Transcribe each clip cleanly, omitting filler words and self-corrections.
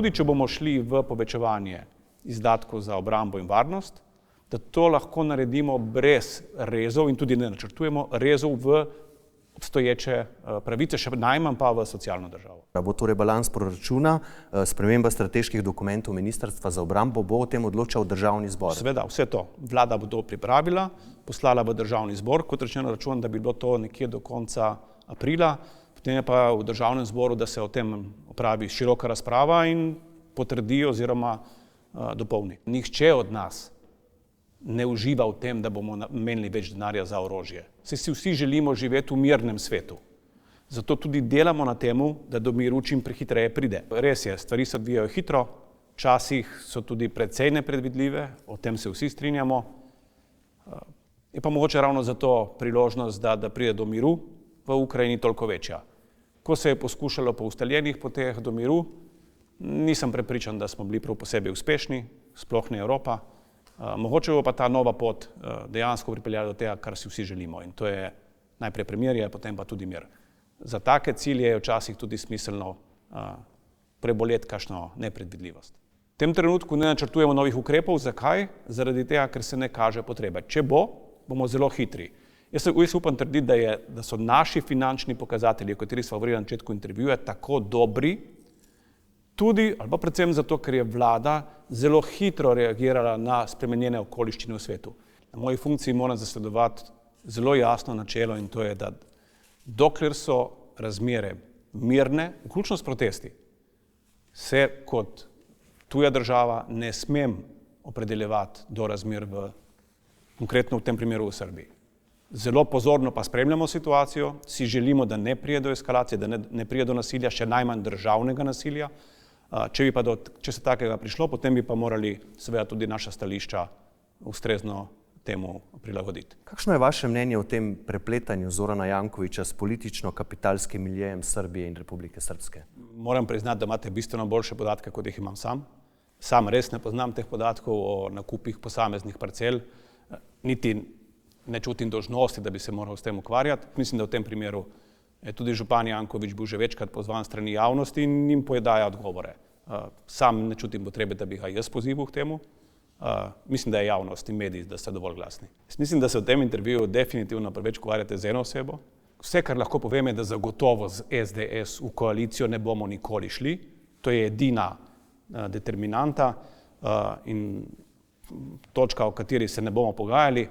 tudi če bomo šli v povečevanje izdatkov za obrambo in varnost, da to lahko naredimo brez rezov in tudi ne načrtujemo rezov v obstoječe pravice, še najmanj pa v socialno državo. Bo to rebalans proračuna, sprememba strateških dokumentov Ministrstva za obrambo, bo o tem odločal Državni zbor? Seveda, vse to. Vlada bo to pripravila, poslala v Državni zbor, kot rečeno računam, da bi bilo to nekje do konca aprila, potem je pa v Državnem zboru, da se o tem opravi široka razprava in potrdi oziroma dopolni. Nihče od nas ne uživa v tem, da bomo namenili več denarja za orožje. Saj si vsi želimo živeti v mirnem svetu. Zato tudi delamo na temu, da do miru čim prehitreje pride. Res je, stvari se odvijajo hitro, včasih so tudi precej nepredvidljive, o tem se vsi strinjamo. Je pa mogoče ravno zato priložnost, da pride do miru v Ukrajini toliko večja. Ko se je poskušalo po ustaljenih poteh do miru, nisem prepričan, da smo bili prav posebej uspešni, sploh ne Evropa. Mogoče bo pa ta nova pot dejansko pripeljala do tega, kar si vsi želimo. In to je najprej premirje, potem pa tudi mir. Za take cilje je včasih tudi smiselno preboleti kakšno nepredvidljivost. V tem trenutku ne načrtujemo novih ukrepov. Zakaj? Zaradi tega, ker se ne kaže potrebe. Če bo, bomo zelo hitri. Jaz upam trditi, da so naši finančni pokazatelji, o katerih smo govorili na začetku intervjuja, tako dobri, tudi ali pa predvsem zato, ker je vlada zelo hitro reagirala na spremenjene okoliščine v svetu. Na moji funkciji moram zasledovati zelo jasno načelo in to je, da dokler so razmere mirne, vključno s protesti, se kot tuja država ne smem opredeljevati do razmer konkretno v tem primeru v Srbiji. Zelo pozorno pa spremljamo situacijo, si želimo, da ne pride do eskalacije, da ne pride do nasilja, še najmanj državnega nasilja. Če se takega prišlo, potem bi pa morali seveda tudi naša stališča ustrezno temu prilagoditi. Kakšno je vaše mnenje o tem prepletanju Zorana Jankovića s politično-kapitalskim miljejem Srbije in Republike Srpske? Moram priznati, da imate bistveno boljše podatke, kot jih imam sam. Sam res ne poznam teh podatkov o nakupih posameznih parcel, niti ne čutim dolžnosti, da bi se moral s tem ukvarjati. Mislim, da v tem primeru je tudi župan Janković bil že večkrat pozvan strani javnosti in jim podaja odgovore. Sam ne čutim potrebe, da bi ga jaz pozival k temu. Mislim, da je javnost in mediji, da ste dovolj glasni. Mislim, da se v tem intervjuju definitivno preveč ukvarjate z eno osebo. Vse, kar lahko povem, je, da zagotovo z SDS v koalicijo ne bomo nikoli šli. To je edina determinanta in točka, o kateri se ne bomo pogajali.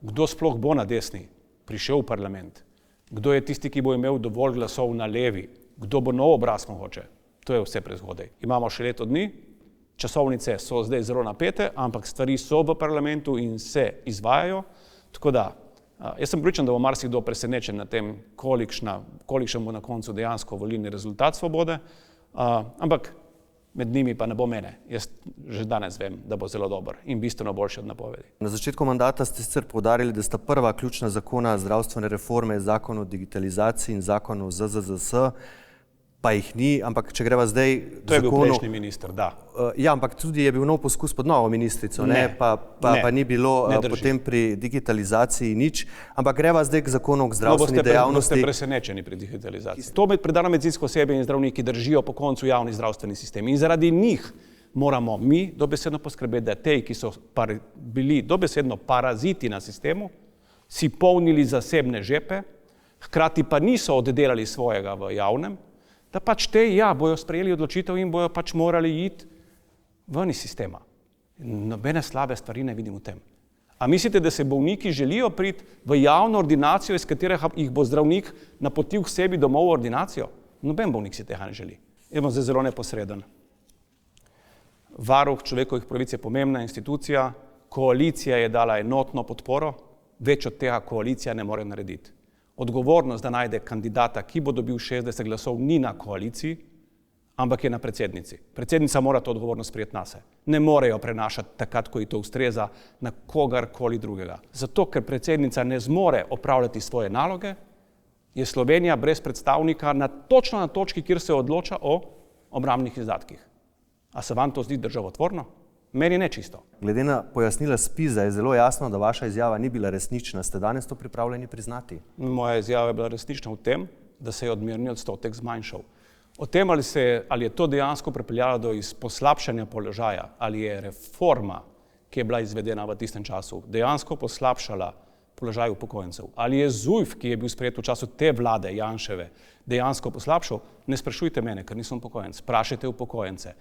Kdo sploh bo na desni prišel v parlament? Kdo je tisti, ki bo imel dovolj glasov na levi? Kdo bo nov obraz mogoče? To je vse prezgodaj. Imamo še leto dni, časovnice so zdaj zelo napete, ampak stvari so v parlamentu in se izvajajo. Tako da, jaz sem prepričan, da bo marsikdo presenečen na tem, kolikšen bo na koncu dejansko volilni rezultat Svobode, ampak med njimi pa ne bo mene. Jaz že danes vem, da bo zelo dober in bistveno boljši od napovedi. Na začetku mandata ste sicer poudarili, da sta prva ključna zakona zdravstvene reforme zakon o digitalizaciji in zakon o ZZZS, pa jih ni, ampak če greva zdaj To je bil prejšnji minister, da. Ja, ampak tudi je bil nov poskus pod novo ministrico, pa ni bilo potem pri digitalizaciji nič, ampak greva zdaj k zakonu o zdravstveni dejavnosti. Boste presenečeni pri digitalizaciji. To med predano medicinsko osebje in zdravniki držijo po koncu javni zdravstveni sistem in zaradi njih moramo mi dobesedno poskrbeti, da tej, ki so bili dobesedno paraziti na sistemu, si polnili zasebne žepe, hkrati pa niso oddelali svojega v javnem, da pač bojo sprejeli odločitev in bojo pač morali iti ven iz sistema. Nobene slabe stvari ne vidim v tem. A mislite, da se bolniki želijo priti v javno ordinacijo, iz katerega jih bo zdravnik napotil k sebi domov v ordinacijo? Noben bolnik si tega ne želi. Jaz bom zdaj zelo neposreden. Varuh človekovih pravic je pomembna institucija, koalicija je dala enotno podporo, več od tega koalicija ne more narediti. Odgovornost, da najde kandidata, ki bo dobil 60 glasov, ni na koaliciji, ampak je na predsednici. Predsednica mora to odgovornost prijeti nase. Ne morejo prenašati takrat, ko ji to ustreza, na kogarkoli drugega. Zato, ker predsednica ne zmore opravljati svoje naloge, je Slovenija brez predstavnika točno na točki, kjer se odloča o obrambnih izdatkih. A se vam to zdi državotvorno? Meni ne čisto. Glede na pojasnila ZPIZ-a je zelo jasno, da vaša izjava ni bila resnična. Ste danes to pripravljeni priznati? Moja izjava je bila resnična v tem, da se je odmerni odstotek zmanjšal. O tem, ali je to dejansko pripeljalo do poslabšanja položaja, ali je reforma, ki je bila izvedena v tistem času, dejansko poslabšala položaj upokojencev, ali je ZUJF, ki je bil sprejet v času te vlade Janševe, dejansko poslabšal, ne sprašujte mene, ker nisem upokojenec, sprašajte upokojence.